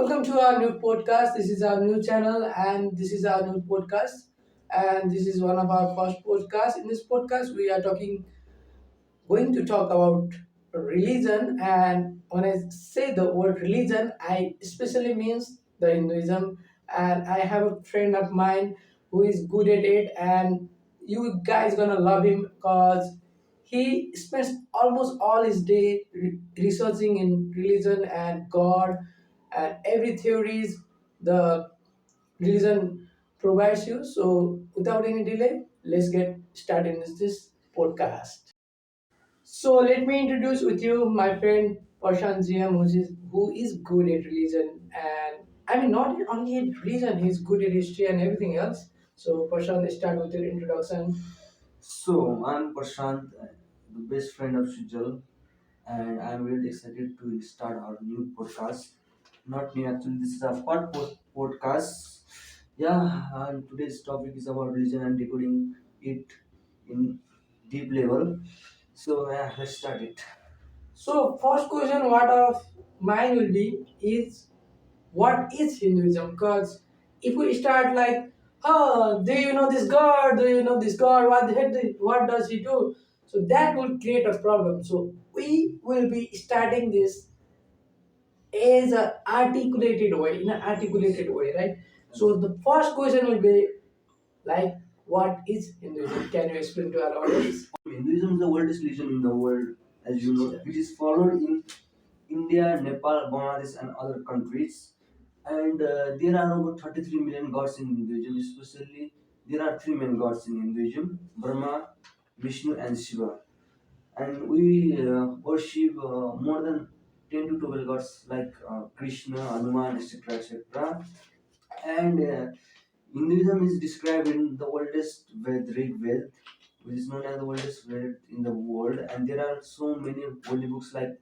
Welcome to our new podcast. This is our new channel and this is our new podcast. And this is one of our first podcasts. In this podcast, we are going to talk about religion. And when I say the word religion, I especially means the Hinduism. And I have a friend of mine who is good at it, and you guys gonna love him because he spends almost all his day researching in religion and God and every theories the religion provides you. So without any delay, let's get started in this podcast. So let me introduce with you my friend Prashant GM, who is good at religion, and I mean not only at religion, he's good at history and everything else. So Prashant, start with your introduction. So, I'm Prashant, the best friend of Shujal, and I'm really excited to start our new podcast. Not new, actually, this is a podcast. Yeah, and today's topic is about religion and decoding it in deep level. So, yeah, let's start it. So first question, what of mine will be is what is Hinduism? Because if we start like, oh, do you know this God? Do you know this God? What does he do? So that will create a problem. So we will be starting this as a articulated way, in an articulated way, right? So the first question will be like, what is Hinduism? Can you explain to our audience? Hinduism is the oldest religion in the world, as you know. It is followed in India, Nepal, Bangladesh, and other countries. And there are over 33 million gods in Hinduism, especially there are three main gods in Hinduism: Brahma, Vishnu, and Shiva. And we worship more than 10 to 12 gods like Krishna, Hanuman, etc. etc. And Hinduism is described in the oldest Ved, Rig Ved, which is known as the oldest Ved in the world. And there are so many holy books like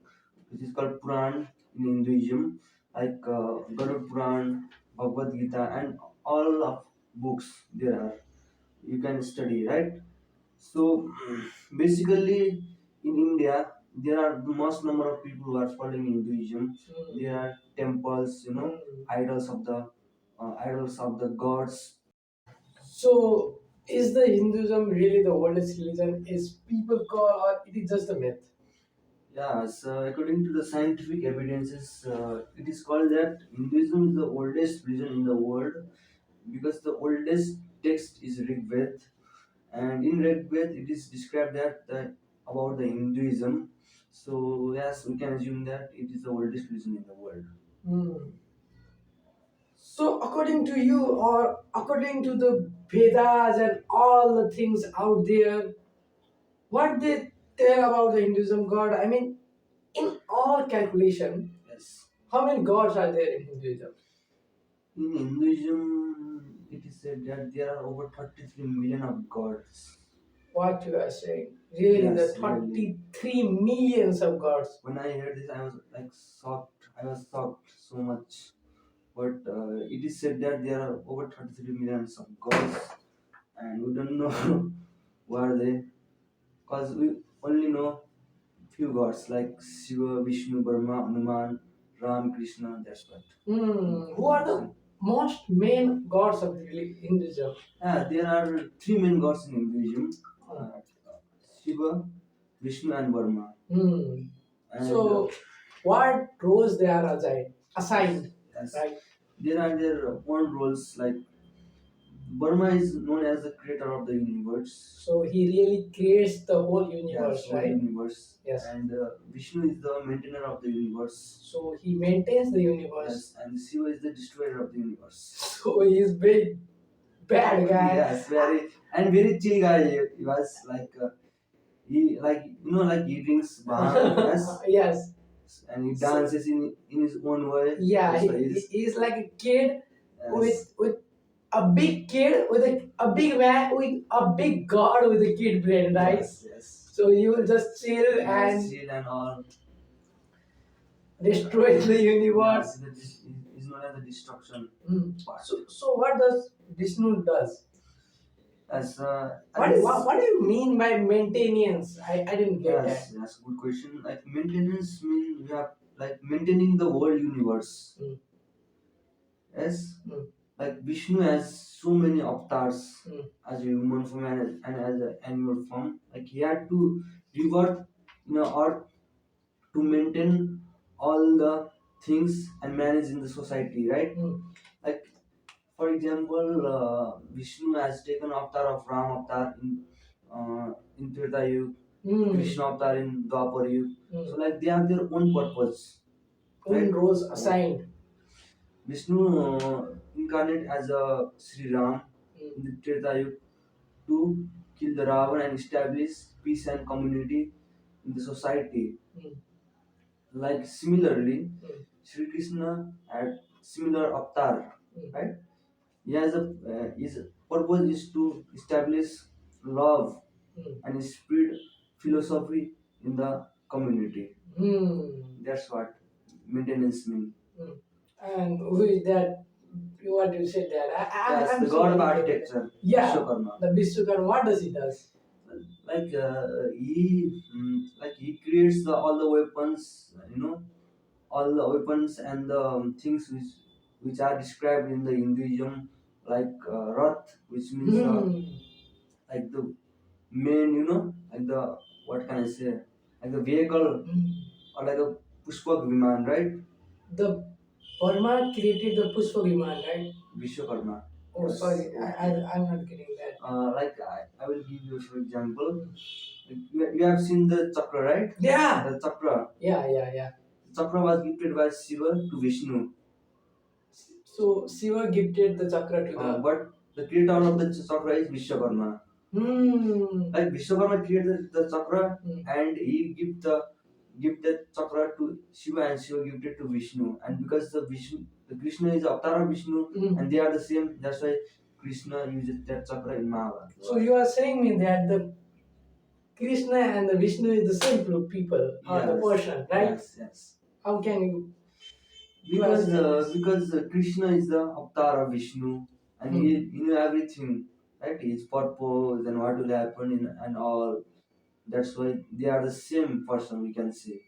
which is called Puran in Hinduism, like Garuda Puran, Bhagavad Gita, and all of books there are. You can study, right? So basically, in India, there are the most number of people who are following Hinduism. There are temples, idols of the gods. So, is the Hinduism really the oldest religion? Is people call, or it is just a myth? Yeah, so according to the scientific evidences, it is called that Hinduism is the oldest religion in the world because the oldest text is Rig Ved, and in Rig Ved it is described that about the Hinduism. So yes, we can assume that it is the oldest religion in the world. Hmm. So, according to you, or according to the Vedas and all the things out there, what they tell about the Hinduism God? I mean, in all calculation, Yes. how many gods are there in Hinduism? In Hinduism, it is said that there are over 33 million of gods. What you are saying? Really, Yes, the really. 33 millions of gods. When I heard this, I was like shocked. I was shocked so much. But it is said that there are over 33 millions of gods, and we don't know who are they, because we only know few gods like Shiva, Vishnu, Brahma, Hanuman, Ram, Krishna. That's what. Who are the most main gods of the Hinduism? Yeah, there are three main gods in Hinduism: Shiva, Vishnu, and Brahma. And So, what roles they are assigned, yes, right? there are their own roles. Like Brahma is known as the creator of the universe. So he really creates the whole Yes, universe, whole right? universe. Yes. And Vishnu is the maintainer of the universe. So he maintains the universe. Yes, and Shiva is the destroyer of the universe. So he's big bad guy. Yes, very chill guy. He was like he like like he drinks bhang. Yes. Yes. And he dances in his own way. Yeah, That's why he's like a kid yes. with a big kid with a big man with a big god with a kid brain, right? Yes, yes. So you will just chill Yes, and chill and all. destroy the universe. Yes, is known as the destruction part. So what does Vishnu does? As What do you mean by maintenance? I didn't get that. Yes, good question. Like maintenance mean we have like maintaining the whole universe. Mm. Yes, like Vishnu has so many avatars as a human form and as an animal form. Like he had to revert earth to maintain all the things and manage in the society, right? Like for example, Vishnu has taken avatar of Ram avatar in Treta Yuga, Krishna avatar in Dwapar Yuga. So like they have their own purpose, own right? Roles assigned. Vishnu incarnate as a Sri Ram in the Treta Yuga to kill the Ravan and establish peace and community in the society. Like similarly, Sri Krishna had similar avatar, right? He has his purpose is to establish love and spread philosophy in the community. That's what maintenance means. And who is that? What you said that? Yes, I'm the god of architecture. Yeah, Vishwakarma. The Vishwakarma. What does he does? Like he creates all the weapons, all the weapons and the things which are described in the Hinduism, like Rath, which means like the main, like the what can I say, like the vehicle or like a Pushpak Viman, right? The Burma created the Pushpak Viman, right? Vishwakarma. Oh, yes. Sorry, I'm not getting that. Like I will give you some example. You have seen the chakra, right? Yeah. The chakra. Yeah. The chakra was gifted by Shiva to Vishnu. So Shiva gifted the chakra to the. But the creator of the chakra is Vishwakarma. Like Vishwakarma created the chakra and he give the chakra to Shiva and Shiva gifted to Vishnu. And because the Krishna is avatar of Vishnu and they are the same, that's why Krishna uses that chakra in Mahabharata. So you are saying me that the Krishna and the Vishnu is the same people or the person, right? Yes. How can you? Because Krishna is the avatar of Vishnu and he knew everything, right? His purpose and what will happen and all. That's why they are the same person, we can say.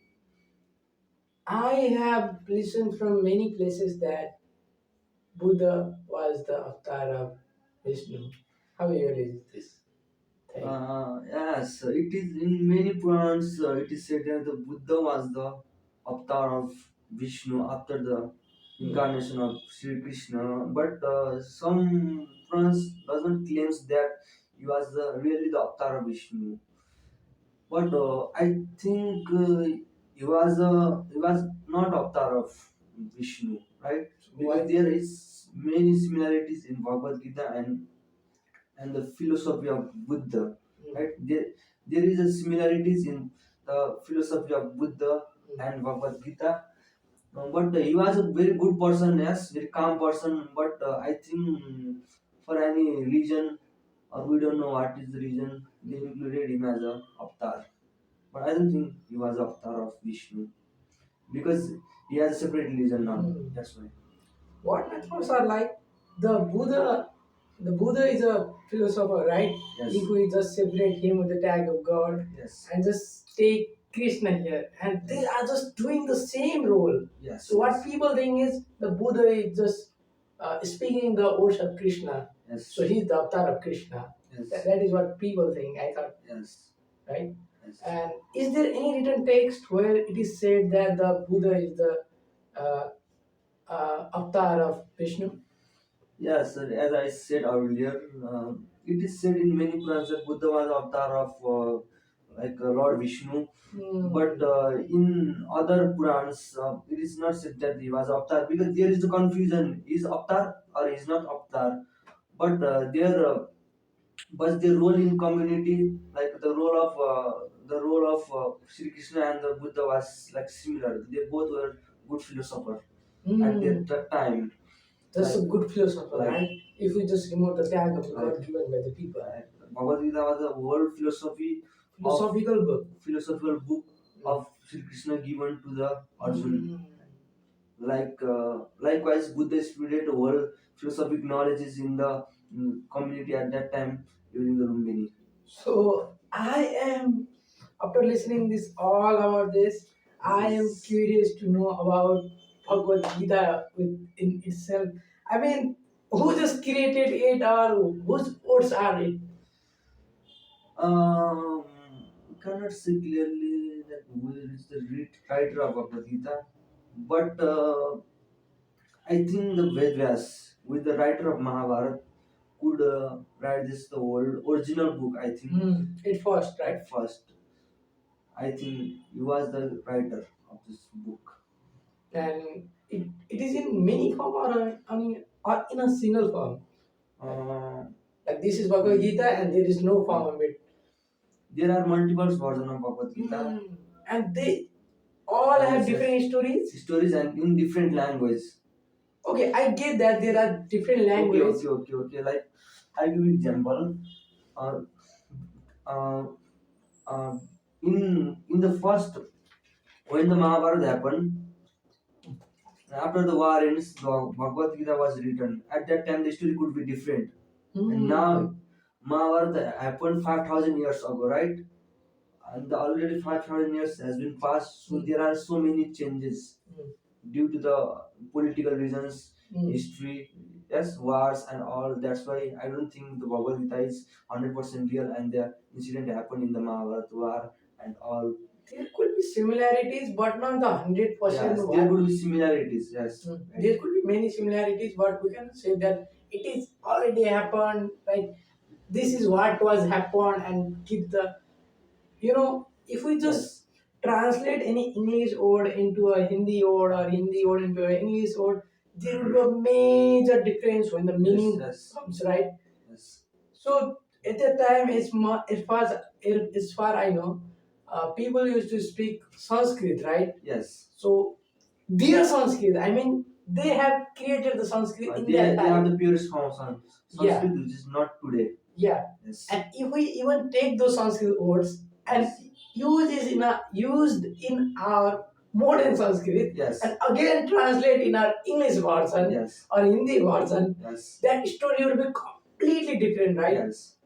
I have listened from many places that Buddha was the avatar of Vishnu. How real is this thing? Yes, it is in many Purans. It is said that the Buddha was the avatar of Vishnu after the incarnation of Sri Krishna. But some Purans doesn't claims that he was really the avatar of Vishnu. But I think he was not avatar of Vishnu, right? Because there is many similarities in Bhagavad Gita and the philosophy of Buddha, right? There is a similarities in the philosophy of Buddha and Bhagavad Gita. But he was a very good person, yes, very calm person. But I think for any reason, or we don't know what is the reason, they included him as a avatar. But I don't think he was avatar of Vishnu because he has a separate religion now. That's why. What metaphors are like the Buddha? The Buddha is a philosopher, right? Yes. If we just separate him with the tag of God, yes, and just take Krishna here, and they are just doing the same role. Yes. So what people think is the Buddha is just speaking the words of Krishna. Yes. So he's the avatar of Krishna. Yes. That is what people think. I thought. Yes. Right. Yes. And is there any written text where it is said that the Buddha is the uh, avatar of Vishnu? Yes, as I said earlier, it is said in many Purans that Buddha was avatar of Lord Vishnu. But in other Purans, it is not said that he was avatar because there is the confusion: is avatar or is not avatar. But their role in community, like the role of Sri Krishna and the Buddha was like similar. They both were good philosophers at that time. That's a good philosopher, right? If we just remove the tag of God given by the people. Bhagavad Gita was a world philosophical book of Sri Krishna given to the Arjun. Likewise, Buddha spread world philosophic knowledge in the community at that time during the Lumbini. So I am, after listening this all about this, I am curious to know about Bhagavad Gita in itself. I mean, who just created it or whose words are it? We cannot say clearly that who is the writer of Bhagavad Gita, but I think the Vedas, with the writer of Mahabharata, could write this the old original book. I think It first, right? at first, I think he was the writer of this book. And it is in many form or or in a single form. Uh, Like this is Bhagavad Gita and there is no form of it. there are multiple versions of Bhagavad Gita. And they all have different stories. Stories and in different language. Okay, I get that there are different languages. Okay. Like I give you example. Uh, uh, uh, in the first when the Mahabharata happened, after the war ends, the Bhagavad Gita was written. At that time, the story could be different. And now Mahabharata happened 5,000 years ago, right? And already 5,000 years has been passed, so there are so many changes due to the political reasons, history, yes, wars and all. That's why I don't think the Bhagavad Gita is 100% real, and the incident happened in the Mahabharata war and all. There could be similarities, but not the 100%. Yes, there could be similarities. Yes, right. There could be many similarities, but we can say that it is already happened. Like this is what was happened, and keep the if we just translate any English word into a Hindi word or Hindi word into an English word, there would be a major difference when the meaning comes, right? Yes. So at that time, as far I know, people used to speak Sanskrit, right? Yes. So their Sanskrit, I mean, they have created the Sanskrit in that They have time. the purest form of Sanskrit, which is not today. Yeah. Yes. And if we even take those Sanskrit words and used in our modern Sanskrit, Yes. and again translate in our English version, Yes. or Hindi version, Yes. that story would be completely different, right? Yes.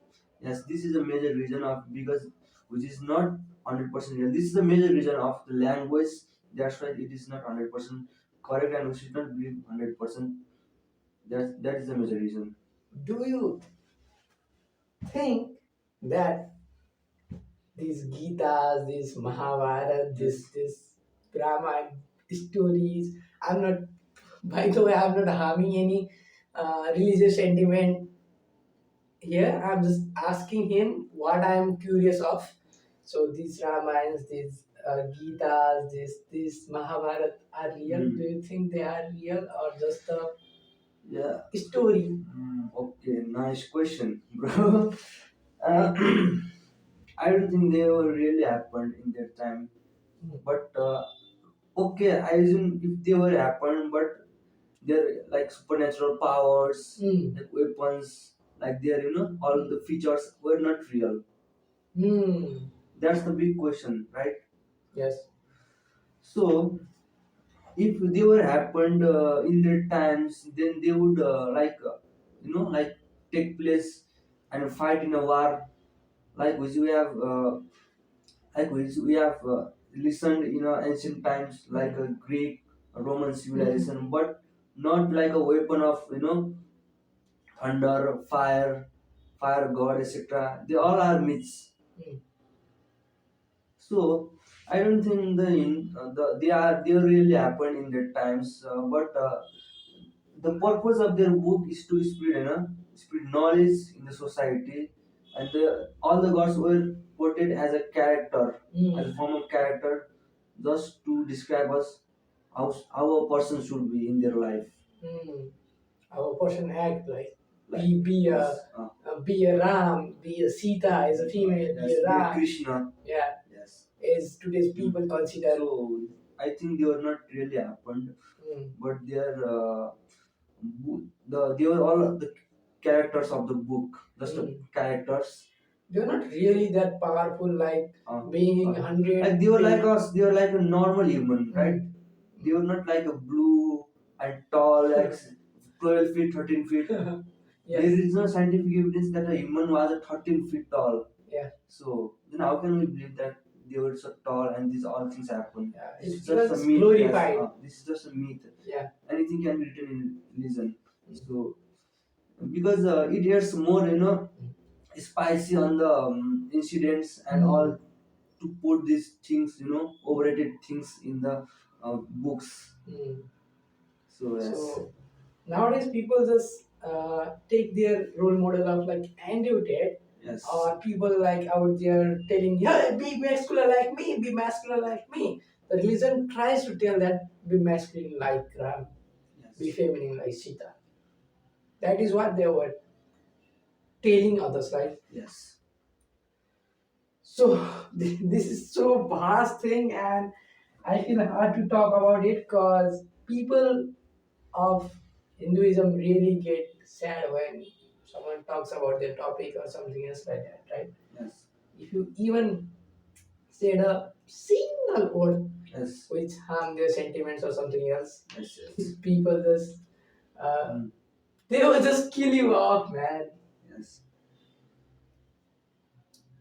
Yes, this is a major reason of because which is not 100% real. This is the major reason of the language. That's why it is not 100% correct, and we should not believe 100%. That is the major reason. Do you think that these Gitas, these Mahabharata, this Brahma stories, I'm not, by the way, I'm not harming any religious sentiment here. I'm just asking him what I'm curious of. So these Ramayans, these Gitas, this Mahabharata are real. Do you think they are real or just a story? Okay, nice question, bro. Uh, I don't think they were really happened in that time. But okay, I assume if they were happened, but they're like supernatural powers, like weapons, like their all the features were not real. That's the big question, right? Yes. So if they were happened in their times, then they would like take place and fight in a war, like which we have listened in ancient times, like a Greek, a Roman civilization, but not like a weapon of thunder, fire god, etc. They all are myths. So I don't think they really happened in that times, but the purpose of their book is to spread knowledge in the society, and all the gods were portrayed as a character, as a form of character, just to describe us how a person should be in their life. How a person act like be a Ram, be a Sita as a female, be a Ram. Krishna. Yeah. Yes. As today's people consider. So I think they were not really happened, but they are they were all the characters of the book, just the characters. They're not really that powerful, like being 100. Like they were like us. They were like a normal human, right? They were not like a blue and tall, like 12 feet, 13 feet. Yes. There is no scientific evidence that a human was a 13 feet tall. Yeah. So then how can we believe that they were so tall and these all things happen? Yeah. This is It just was a myth. glorified. Yes. This is just a myth. Yeah. Anything can be written in religion. So because it adds more, spicy on the incidents and all, to put these things, overrated things in the books. So yes. So nowadays people just take their role model of like Andrew Tate, Yes. or people like out there telling, yeah, be masculine like me, be masculine like me. The religion tries to tell that be masculine like Ram, Yes. be feminine like Sita. That is what they were telling others, right? Yes. So this is so vast thing, and I feel hard to talk about it because people of Hinduism really get sad when someone talks about their topic or something else like that, right? Yes. If you even said a single word Yes. which harm their sentiments or something else, Yes. Yes. people just they will just kill you off, man. Yes.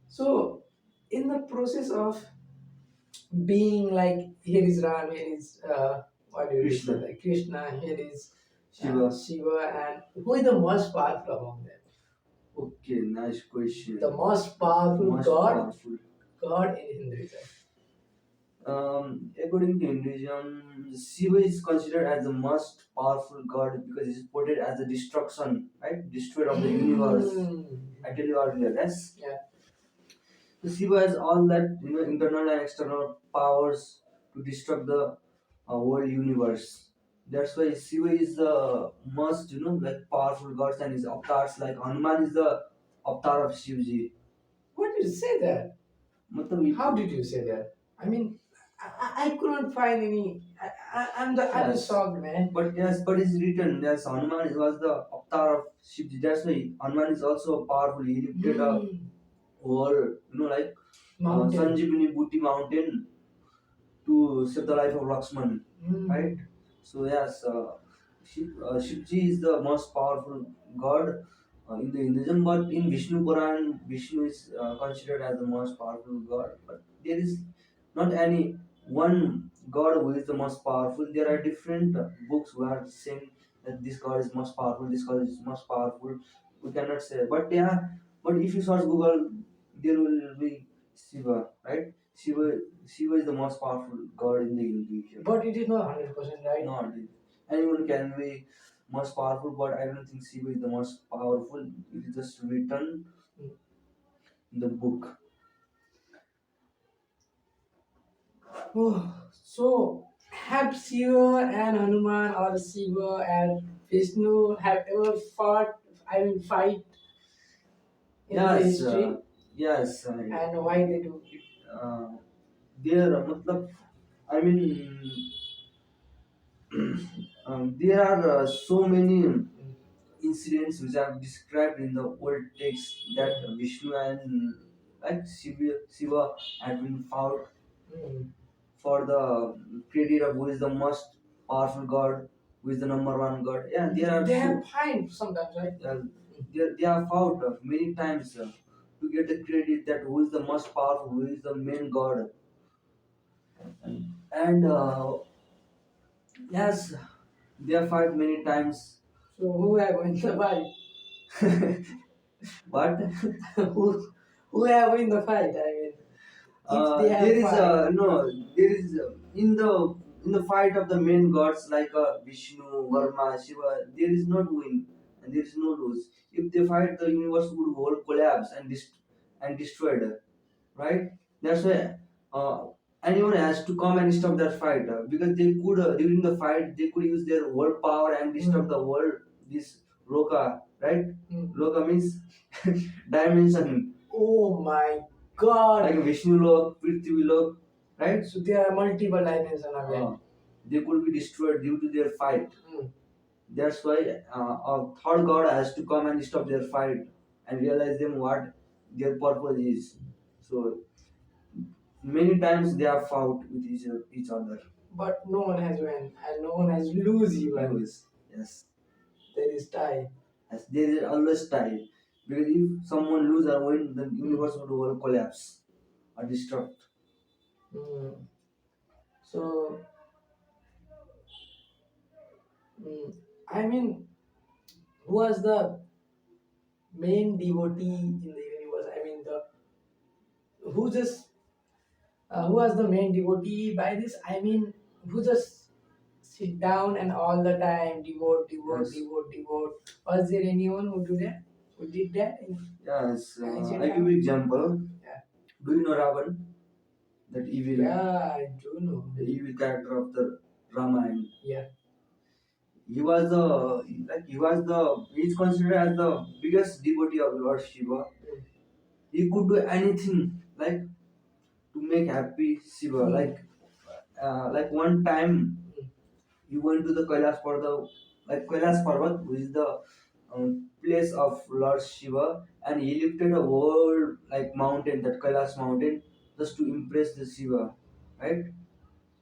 So in the process of being like, here is Ram, here is what do you say, Krishna. like Krishna, here is Shiva. Shiva, and who is the most powerful among them? Okay, nice question. The most powerful Most god, powerful. God in Hinduism. According to Hinduism, Shiva is considered as the most powerful god because he's portrayed as the destruction, right? Destroyer of the universe. I tell you earlier, yes? Yeah. So Shiva has all that, internal and external powers to destruct the whole universe. That's why Shiva is the most, like powerful gods, and his avatars, like Hanuman is the avatar of Shivji. What did you say that? मतलब How did you say that? I mean, I couldn't find any. I'm just Yes. shocked, man. But yes, but it's written, yes, Hanuman was the avatar of Shivji. That's why Hanuman is also powerful. He lifted a whole, like Mountain. Sanjeevani Bhuti mountain to save the life of Lakshman, right? So yes, Shivji is the most powerful god in the Hinduism, but in Vishnu Puran, Vishnu is considered as the most powerful god. But there is not any one god who is the most powerful. There are different books who are saying that this god is most powerful, this god is most powerful. We cannot say, but yeah, but if you search Google, there will be Shiva, right? Shiva is the most powerful god in the Hinduism. But it is not 100% right. Not anyone can be most powerful, but I don't think Shiva is the most powerful. It is just written in the book. Oh, so have Shiva and Hanuman or Shiva and Vishnu have ever fought? I mean, fight in the Yes, history, yes. and why they do? Uh, there, I mean, there are so many incidents which are described in the old text that Vishnu and like Shiva had been fought for the credit of who is the most powerful god, who is the number one god. Yeah, there are They have fight sometimes, right? they have fought many times to get the credit that who is the most powerful, who is the main god, and yes, they have fought many times. So who have win the fight? But who have win the fight? I mean, if they have there is fight. no, there is in the fight of the main gods like Vishnu, Varma, Shiva. There is no win and there is no lose. If they fight, the universe would whole collapse and destroyed. Right? That's why anyone has to come and stop that fight because they could during the fight they could use their world power and disturb the world. This Loka, right? Loka means dimension. Oh my god! Like Vishnu Lok, Prithvi Lok, right? So there are multiple dimensions again. They could be destroyed due to their fight. That's why a third god has to come and stop their fight and realize them what their purpose is. So many times they have fought with each other. But no one has win and no one has lose even. Lose. Yes. There is tie. Yes, there is always tie. Because if someone lose or win, the universe would all collapse or destruct. So, I mean, who was the main devotee in the universe? I mean, the who just who was the main devotee by this? I mean, who just sit down and all the time devote, devote, Yes. devote, devote. Was there anyone who do that? Who did that in Yes. ancient I give you time? example. Yeah. Do you know Ravan? That evil, Yeah, I do know. the evil character of the Ramayana. Yeah. He was the he's considered as the biggest devotee of Lord Shiva. Mm. He could do anything like to make happy Shiva. Like one time Mm. he went to the Kailas Parvat, which is the place of Lord Shiva, and he lifted a whole like mountain, that Kailas mountain, just to impress the Shiva, right?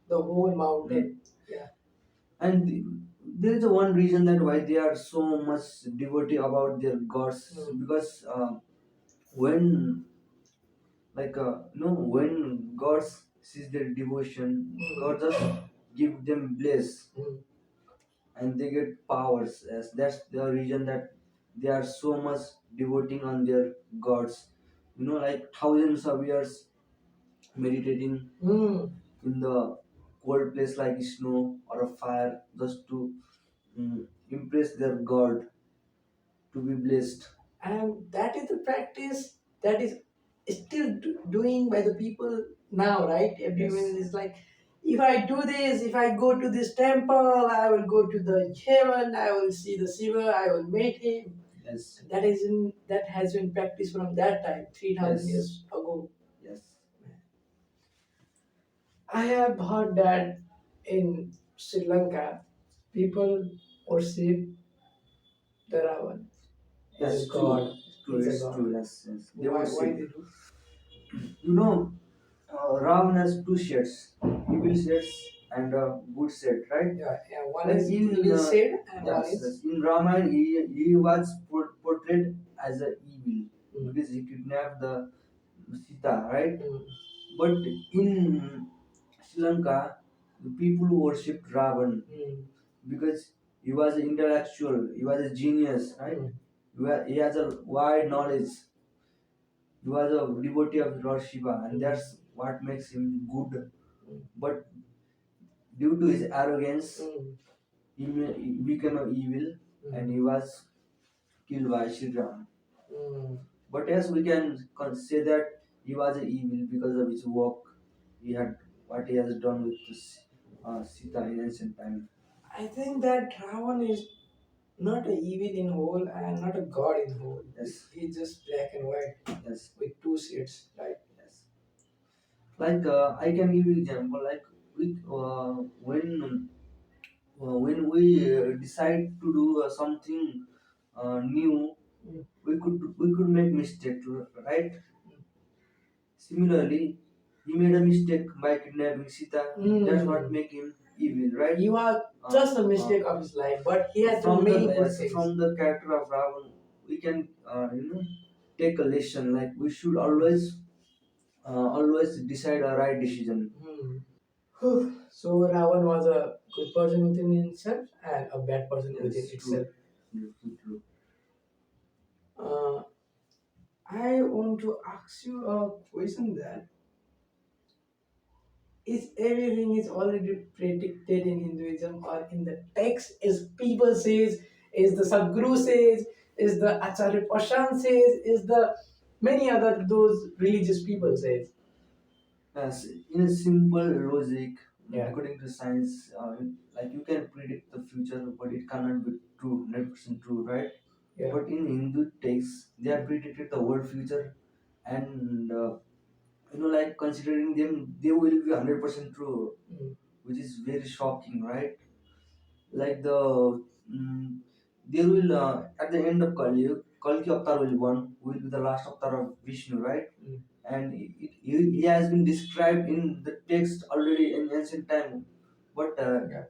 The whole Mm. mountain. Yeah. And there is a one reason that why they are so much devotee about their gods, Mm. because when when gods sees their devotion, God Mm. just give them bliss Mm. and they get powers. As that's the reason that they are so much devoting on their gods. Like thousands of years meditating Mm. in the cold place like snow or a fire, just to impress their god, to be blessed. And that is the practice that is still doing by the people now, right? Everyone Yes. is like, if I do this, if I go to this temple, I will go to the heaven, I will see the Shiva, I will meet him. Yes. That has been practiced from that time, 3000 Yes. years ago. Yes. I have heard that in Sri Lanka people worship the Ravan Yes, as true. god. It's true. He's a It's god. true. Yes. Yes. They Why worship. they do? You know, Ram has two shades, evil shades and good shade, right? Yeah, yeah. One Like is in evil shade and one yes, is yes, in Ramayana, he was portrayed as a evil mm, because he kidnapped the Sita, right? mm, But in Sri Lanka, the people worshipped Ravan mm, because he was an intellectual, he was a genius, right? mm, He has a wide knowledge. He was a devotee of Lord Shiva, and mm, that's what makes him good. mm, But due to his arrogance, mm, he became a evil, and mm, he was killed by Sri Ram. mm. But yes, we can say that he was an evil because of his work. He had what he has done with this, Sita in ancient time. I think that Ravan is not a evil in whole and not a god in whole. Yes, He's just black and white yes, with two shades, right? yes. Like I can give you example. Like when we decide to do something new, Mm, we could make mistake, right? Similarly, he made a mistake by kidnapping Sita. That's what mm. make him evil, right? He was just a mistake of his life, but he has done From the many good yes, things. from the character of Ravan, we can take a lesson. Like we should always decide a right decision. Hmm. So Ravan was a good person within himself and a bad person within Yes, itself. true. True. Uh, I want to ask you a question that is everything is already predicted in Hinduism or in the text is people says, is the Sadguru says, is the Acharya Prashan says, is the many other those religious people says. Yes, in a simple logic, Yeah. according to science, like you can predict the future, but it cannot be true, 100% true, right? Yeah. But in Hindu texts, they have predicted the world future, and like considering them, they will be 100% true, Mm. which is very shocking, right? Like mm, there will at the end of Kalki Avatar will be the last avatar of Vishnu, right? Mm. And he has been described in the text already in ancient time, but Yeah.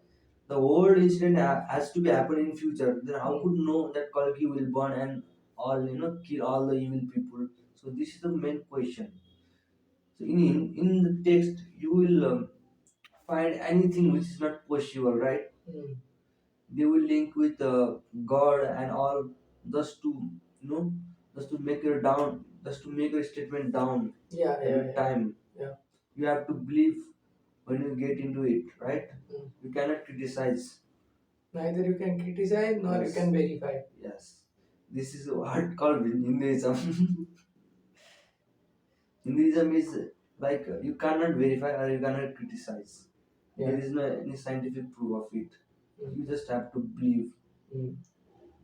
the whole incident has to be happen in future. Then how Mm. could know that Kalki will burn and all kill all the evil people? So this is the main question. So in the text you will find anything which is not possible, right? Mm. they will link with God and all, just to you know just to make your down, just to make your statement down. Yeah, yeah, Every yeah. time Yeah. you have to believe when you get into it, right? You cannot criticize. Neither you can criticize nor you Yes. can verify. Yes, this is what called Hinduism. Hinduism is like you cannot verify or you cannot criticize. There Yeah. is no any scientific proof of it. Mm. You just have to believe. Mm.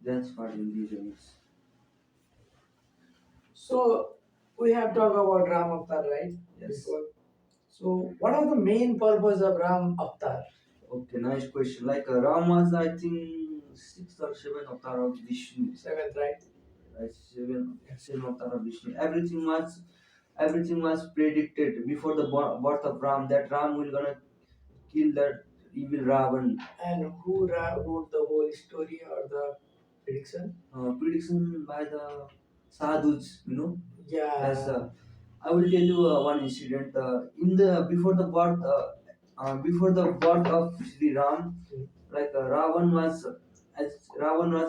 That's what Hinduism is. So we have talked about Ram Avatar, right? Yes. Before. So what are the main purpose of Ram Avatar? Okay, nice question. Like Ram was, I think, sixth or seventh avatar of Vishnu. Seventh, right? Right, seven avatar of Vishnu. Everything was predicted before the birth of Ram, that Ram will gonna kill that evil Ravan. And who wrote the whole story or the prediction? Prediction by the sadhus, Yeah. Yes, I will tell you one incident. In the before the birth of Sri Ram, like Ravan was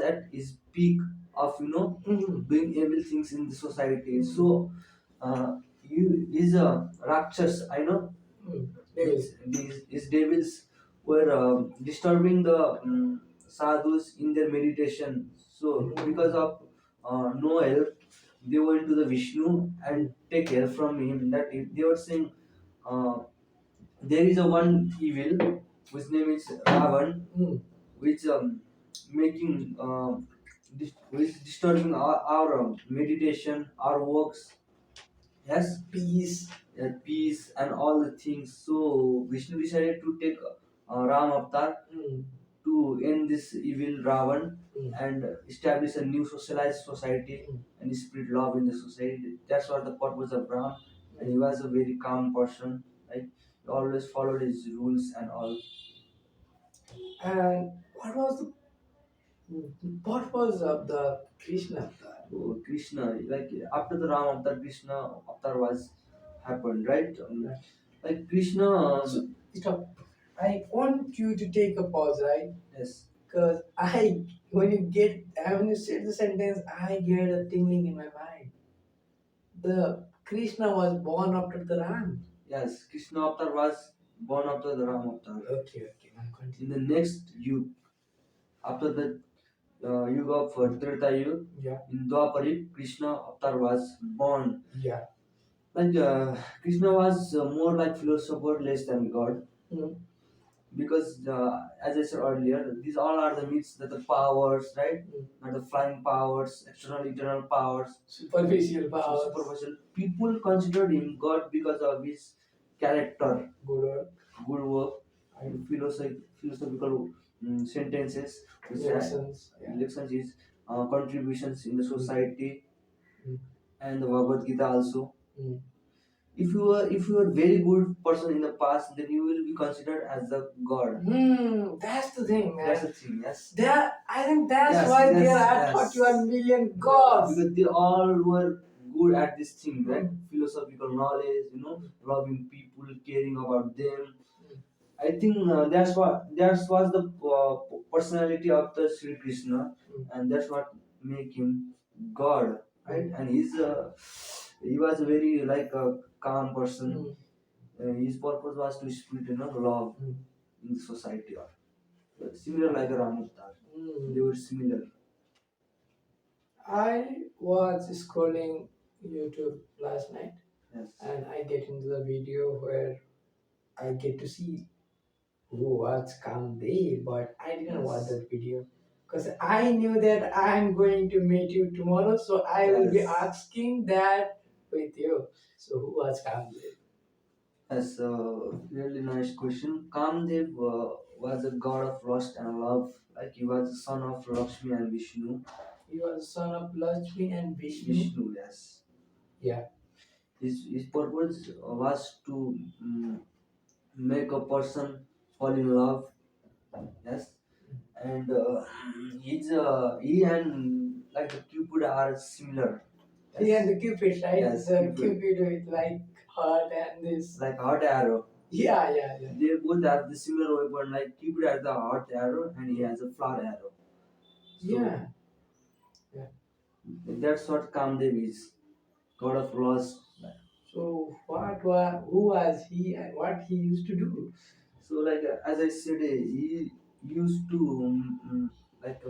at his peak of doing evil things in the society. So, his rakshas, I know, Devils. his devils were disturbing the sadhus in their meditation. So, because of no help, they went to the Vishnu and take help from him. That they were saying, uh, there is a one evil whose name is Ravan, which making which disturbing our meditation, our works. Yes, peace and all the things. So Vishnu decided to take Ram Avatar to end this evil Ravan and establish a new socialized society and spread love in the society. That's what the purpose of Ram. And he was a very calm person. Like he always followed his rules and all. And what was the purpose of the Krishna Avatar? So Krishna, like after the Ram Avatar, Krishna Avatar was happened, right? Right. Like Krishna. So, stop. I want you to take a pause, right? Yes. Because when you said the sentence, I get a tingling in my mind. The Krishna was born after the Ram. Yes, Krishna Avatar was born after the Ram Avatar. Okay, okay, now In continue. the next yuga, after the yuga of Treta Yuga, Yeah, in Dwapari, Krishna Avatar was born. yeah. Like Krishna was more like philosopher, less than God. Mm. Because as I said earlier, these all are the myths that the powers, right? Not the flying powers, external, internal powers, Superficial powers. superficial. People considered him God because of his character, Good work. good work, and philosophical sentences, which Lessons. Yeah. lessons is contributions in the society, Mm. and the Bhagavad Gita also. Mm. If you are very good person in the past, then you will be considered as the god. That's the thing, man. That's the thing. Yes. I think that's Yes, why yes, there are yes. 41 million gods. Because they all were good at this thing, right? Philosophical knowledge, loving people, caring about them. I think that was the personality of the Sri Krishna, and that's what make him God, right? And he was very like a calm person. His purpose was to spread love in the society, or similar like a Ramavatar. They were similar. I was scrolling YouTube last night. Yes. And I get into the video where I get to see who was Kamdev, but I didn't watch that video because I knew that I'm going to meet you tomorrow, so I will be Yes. asking that with you. So who was Kamdev? That's a really nice question. Kamdev was a god of lust and love. Like he was the son of Lakshmi and Vishnu. He was son of Lakshmi and Vishnu. Vishnu, yes. Yeah. His purpose was to make a person fall in love. Yes. And he and like the Cupid are similar. He and the Cupid, right? Yes, The Cupid. Cupid with like heart and this. Like hot arrow. Yeah, yeah, yeah. They both have the similar weapon. Like Cupid has the hot arrow and he has a flower arrow. So Yeah, yeah. that's what Kamdev is, god of laws. So who was he and what he used to do? So like as I said, he used to like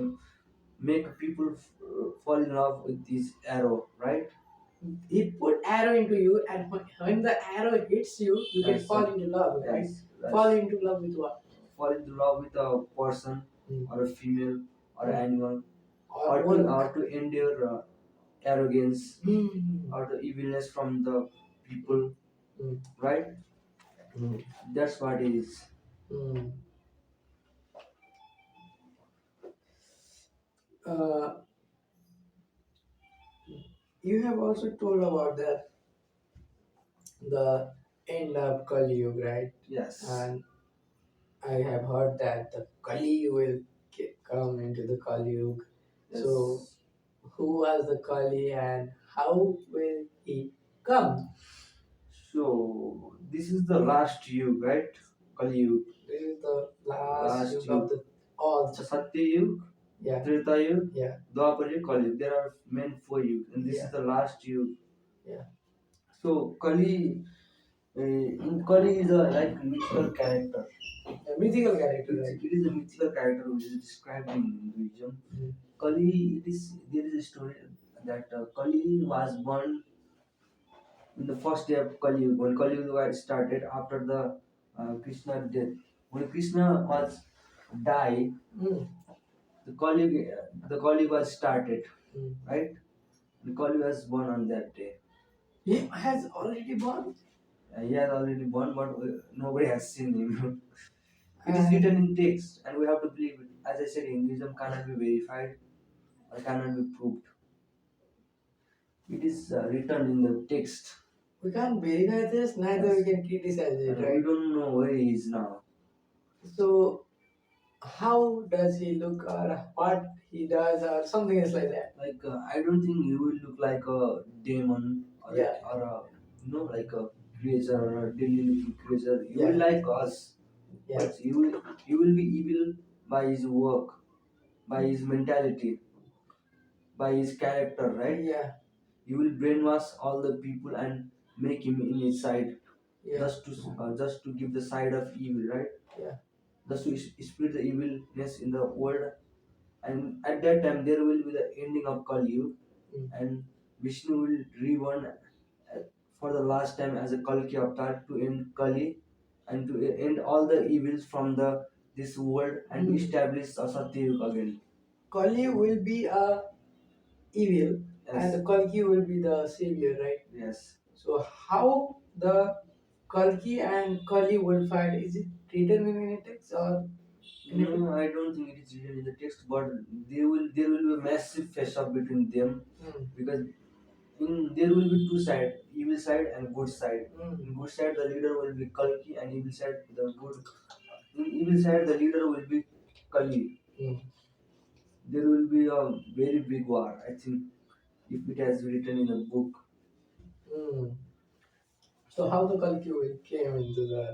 make people fall in love with this arrow, right? He put arrow into you, and when the arrow hits you, you can Yes, fall into love, right? yes, yes. Fall into love with what? Fall into love with a person or a female or animal, Or work. or to endure arrogance Hmm. or the evilness from the people, Hmm. right? Hmm. That's what it is. Hmm. Uh, you have also told about the end of Kali Yuga, right? Yes. And I have heard that the Kali will come into the Kali Yuga. Yes. So, who was the Kali and how will he come? So this is the last Yug, right? Kali Yug. This is the last Last Yuga of Yug. the all. So Satya Yug, Yeah, Treta Yug, yeah, Dwapar Yug, Kali Yug. There are main four Yugs, and this is yeah, the last Yug. yeah. So Kali, in Kali is a like mythical character. A mythical character, right? It is a mythical character which is described in Hinduism. Kali, there is a story that Kali was born in the first day of Kali Yuga, when Kali Yuga started after the Krishna death. When Krishna was died, Mm. the Kali Yuga was started, Mm. right? The Kali was born on that day. He has already born. He has already born, but nobody has seen him. It is And written in text, and we have to believe it. As I said, Hinduism cannot be verified or cannot be proved. It is written in the text. we can't verify this, neither we can criticize it, We right? don't know where he is now. So, how does he look, or what he does, or something else like that? Like I don't think you will look like a demon or Yeah. or a like a creature or a daily looking creature. You will Yeah. like us, Yeah. but you will be evil by his work, by his mentality, by his character, right? Yeah. You will brainwash all the people and make him in his side, Yeah. just to give the side of evil, right? Yeah. Just to spread the evilness in the world. And at that time there will be the ending of Kali Yuga, Mm. and Vishnu will reborn for the last time as a Kalki avatar to end Kali and to end all the evils from the this world and establish a Satya Yuga again. Kali will be a evil, and Yes. the Kalki will be the savior, right? Yes. So how the Kalki and Kali will fight? Is it written in any text or anything? No, I don't think it is written in the text, but there will be a massive face off between them Mm. because there will be two sides, evil side and good side. Mm. In good side, the leader will be Kalki, and evil side, the good. In evil side, the leader will be Kali. Mm. There will be a very big war, I think, if it has written in a book. Mm. So how the Kalki will came into the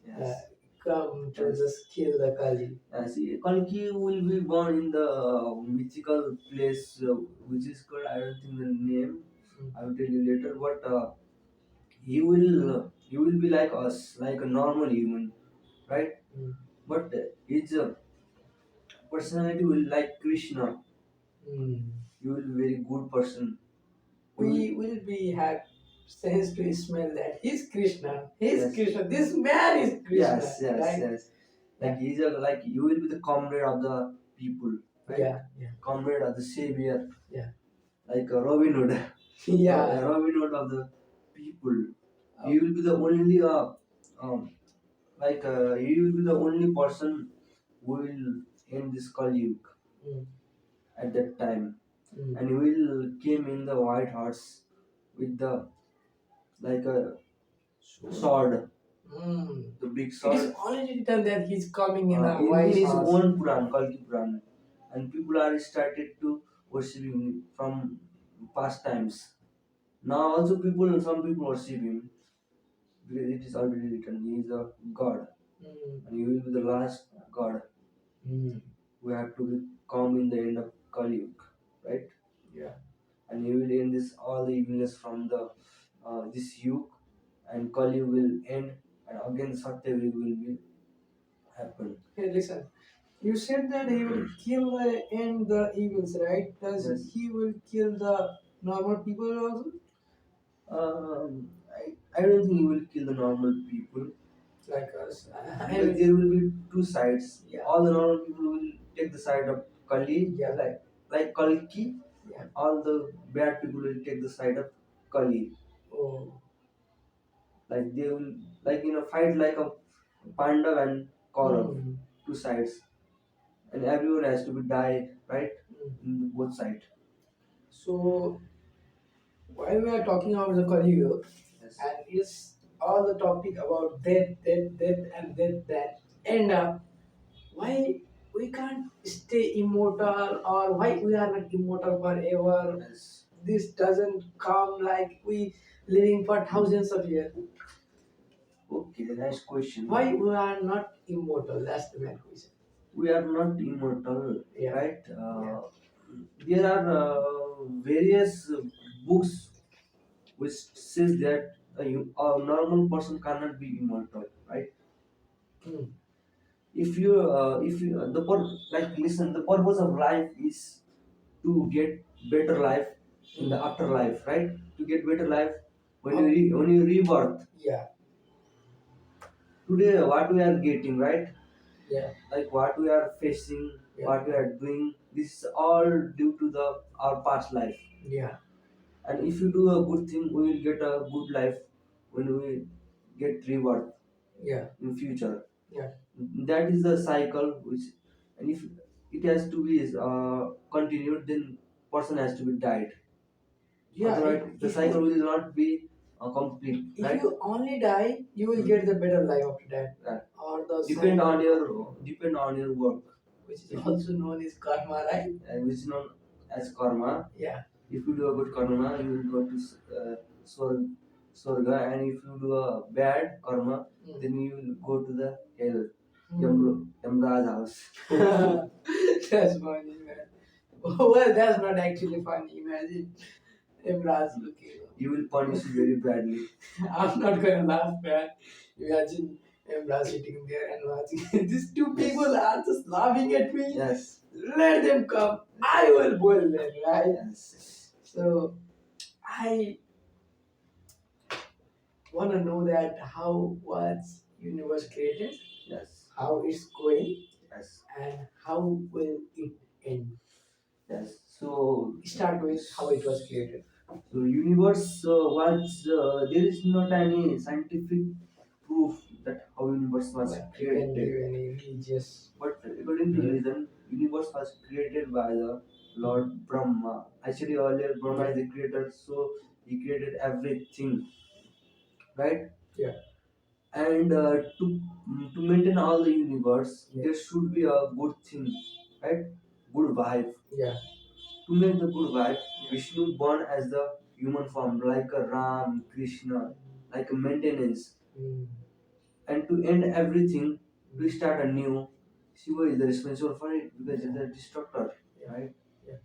Yes. come to Yes. just kill the Kali? See, Kalki will be born in the mythical place, which is called, I don't think the name. Mm. I will tell you later. But he will be like us, like a normal human, right? Mm. But his personality will like Krishna. Mm. He will be very good person. We will be have sense to smell that he's Krishna. He's Yes. Krishna. This man is Krishna, Yes, yes, right? yes. Like he's a, like you will be the comrade of the people, right? Yeah, yeah, Comrade of the savior, yeah, like a Robin Hood. yeah. Robin Hood of the people. Oh. He will be the only he will be the only person who will end this Kali Yuga Mm. at that time, Mm. and he will came in the white horse with the like a sword, Mm. the big It sword. is already written that he's coming in a In white his horse. own Puran, Kalki Puran, and people are started to worship him from past times. Now also some people worship him. because it is already written. He is a god, and he will be the last god. Mm. We have to be calm in the end of Kali Yuga, right? Yeah. And he will end this all the evilness from the this Yuga, and Kali will end, and again Satya Yuga will be happen. Hey, listen. You said that he will kill the end the evils, right? Does Yes. he will kill the normal people also? I don't think he will kill the normal people Like us. I because mean, there will be two sides. yeah. All the normal people will take the side of Kali, Yeah. like Kalki, Yeah. and all the bad people will take the side of Kali. Oh. Like they will fight like a Pandav and Kaurav, Hmm. two sides, and everyone has to be die right Hmm. in both sides. So while we are talking about the Kali Yuga, Yes. and is all the topic about death, that end up, why we can't stay immortal, or why we are not immortal forever? Yes. This doesn't come like we living for thousands of years. Okay, the next question. Why we are not immortal? That's the main question. We are not immortal, Yeah. right? Yeah. There are various books which says that a normal person cannot be immortal, right? Hmm. If you like listen, the purpose of life is to get better life in the afterlife, right? To get better life when when you rebirth. Yeah. Today, what we are getting, right? Yeah. Like what we are facing, Yeah. what we are doing, this is all due to the our past life. Yeah. And if you do a good thing, we will get a good life when we get rebirth Yeah. in future. Yeah. That is the cycle which, and if it has to be continued, then person has to be died. Yeah. Otherwise, the cycle will not be complete, If right? you only die, you will get the better life after that. Right. Or the Depend on your work, which is also known as karma, right? which is known as karma. Yeah. If you do a good karma, you will go to swarga, and if you do a bad karma, then you will go to the hell, Yamraj house. That's funny, man. Well, that's not actually funny. Imagine Imraz looking. You will punish you very badly. I'm not gonna laugh, man. Imagine Imraz sitting there and watching. These two people are just laughing at me. Yes. Let them come. I will boil them, right? Yes. So I want to know that how was universe created, Yes. how it's going, Yes. and how will it end. Yes. So Start with how it was created. so universe was there is not any scientific proof that how universe was But you can created. give any religious. But according to religion, universe was created by the Lord Brahma. Actually, earlier Brahma is the creator, so he created everything, right? Yeah. And to maintain all the universe, Yeah. there should be a good thing, right? Good vibe. Yeah. To make the good vibe, Vishnu born as the human form, like a Ram, Krishna, like a maintenance, Mm. and to end everything, to start anew. Shiva is the responsible for it because he's the destructor, Yeah. right? Yeah.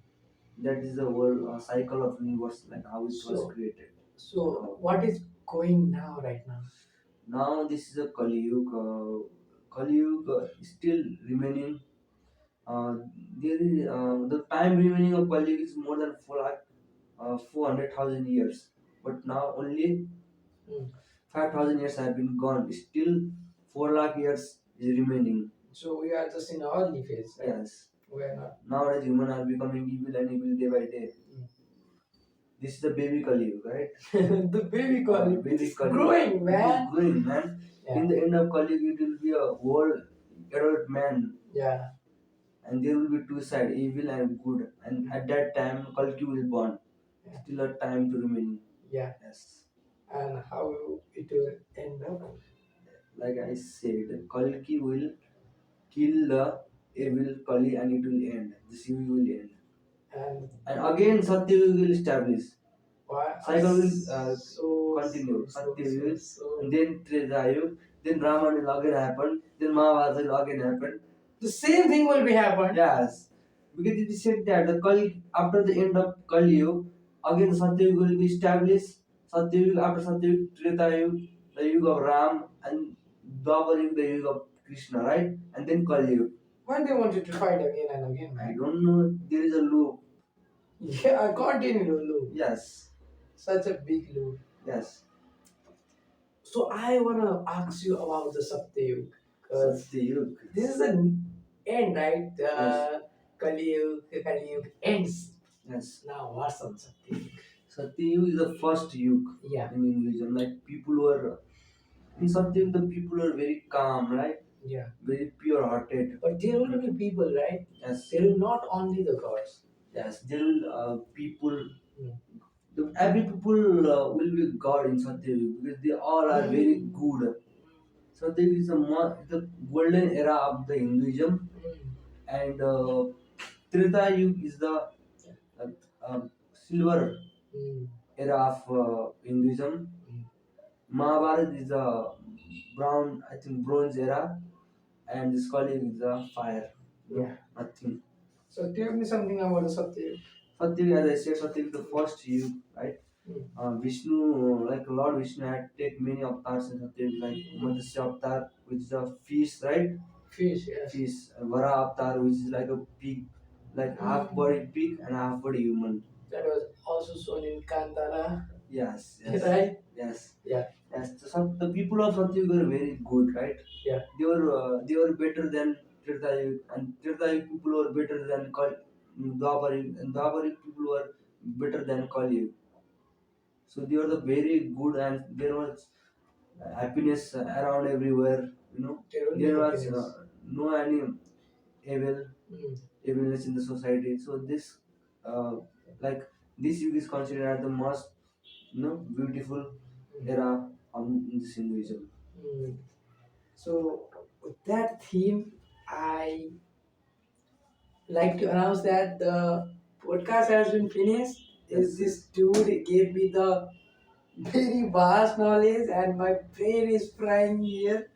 That is the whole cycle of universe, like how it was So, created. so what is going now, right now? Now this is a Kali Yuga. Kali Yuga is still remaining. Uh, there is the time remaining of Kali Yuga is more than 400,000 years. But now only Mm. 5,000 years have been gone. Still 4 lakh years is remaining. So we are just in early phase, right? Yes. We are not. Nowadays humans are becoming evil and evil day by day. Mm. This is the baby Kali Yuga, right? The baby Kali. Baby It's Kali. growing, man. It is growing, man. Yeah. In the end of Kali Yuga, it will be a whole adult man. Yeah. And there will be two sides, evil and good. And at that time, Kalki will born. Yeah. Still a time to remain. Yeah. Yes. And how it will end up? Like I said, Kalki will kill the evil Kali and it will end. The Shiva will end. And And again, Satya will establish. Cycle will so continue. so Satya so Yuga, so. and then Treta Yuga, then Ramayana will again happen, then Mahabharata will again happen. The same thing will be happen. Yes, because it is said that the Kali, after the end of Kali Yuga, again Satya Yuga will be established. Satya Yuga, after Satya Yuga, Treta Yuga, the Yuga of Ram, and Dwapar Yuga, the Yuga of Krishna, right? And then Kali Yuga. Why they wanted to fight again and again, I man? don't know. There is a loop. Yeah, continue, Lulu. Yes. Such a big loop. Yes. So I wanna ask you about the Satyayug. Satyayug. This is the end, right? Yes. Kali Yug ends. Yes. Now what's on Satyayug? Satyayug is the first yug Yeah. in Hinduism. Like people were in Satyayug, the people were very calm, right? Yeah. Very pure-hearted. But there will be people, right? Yes. There will not only the gods. Yes. There will people. Hmm. Every people will be God in Satyayug because they all are very good. Satyayug is the golden era of the Hinduism, and Treta Yuga is the silver era of Hinduism. Mahabharata is the brown, I think, bronze era, and this Kali is the fire. Yeah. Nothing. So tell me something about the Satyayug. Satyayug, as I said, Satyayug is the first yuga, right? Vishnu, like Lord Vishnu, had take many avatars in Satyayug, like Matsya avatar, which is a fish, right? Fish, yes. Fish. Vara avatar, which is like a pig, like half body pig and half body human. That was also shown in Kantara. Yes, yes. Right? Yes. Yeah. Yes. So the people of Satyayug were very good, right? Yeah. They were better than Tirtha and Tirtha people were better than Dwapar and Dwapar people were better than Kali. So they were the very good and there was happiness around everywhere. You know, there was no any evil evilness in the society. So this like this yuga is considered as the most beautiful era in this Hinduism. So with that theme, I like to announce that the podcast has been finished. Yes. This dude gave me the very vast knowledge, and my brain is frying here.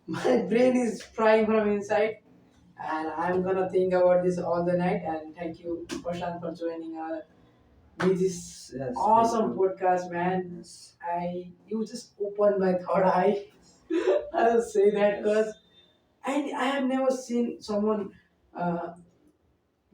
My brain is frying from inside, and I'm gonna think about this all the night. And thank you, Prashant, for joining me this awesome podcast, man. Yes. You just opened my third eye. I'll say that because I have never seen someone uh,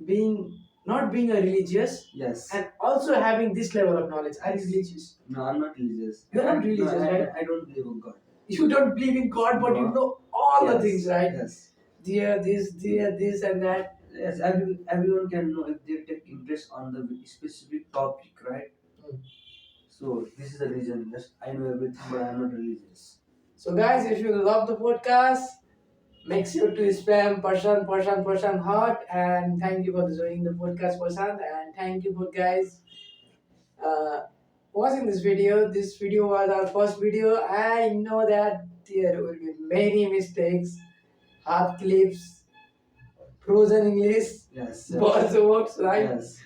being not being a religious. Yes. And also having this level of knowledge. Are you religious? No, I'm not religious. You're not religious, right? I don't believe in God. You don't believe in God, but you know all the things, right? Yes. Dear this, and that. Yes, everyone can know if they take interest on the specific topic, right? So this is the reason. Just I know everything, but I'm not religious. So guys, if you love the podcast, make sure to spam person hot, and thank you for joining the podcast, person, and thank you for guys uh, watching this video. This video was our first video. I know that there will be many mistakes, hard clips, frozen English, yes, buzzwords, right? Yes.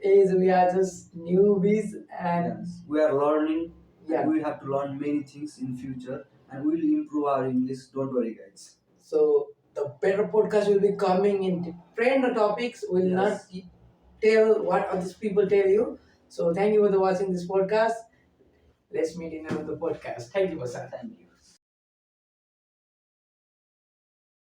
Is we are just newbies and yes, we are learning. Yeah, we have to learn many things in future, and we will improve our English. Don't worry, guys. So the better podcast will be coming in different topics. Will not tell what others people tell you. So thank you for watching this podcast. Let's meet in another podcast. Thank you, Vasant. Thank you.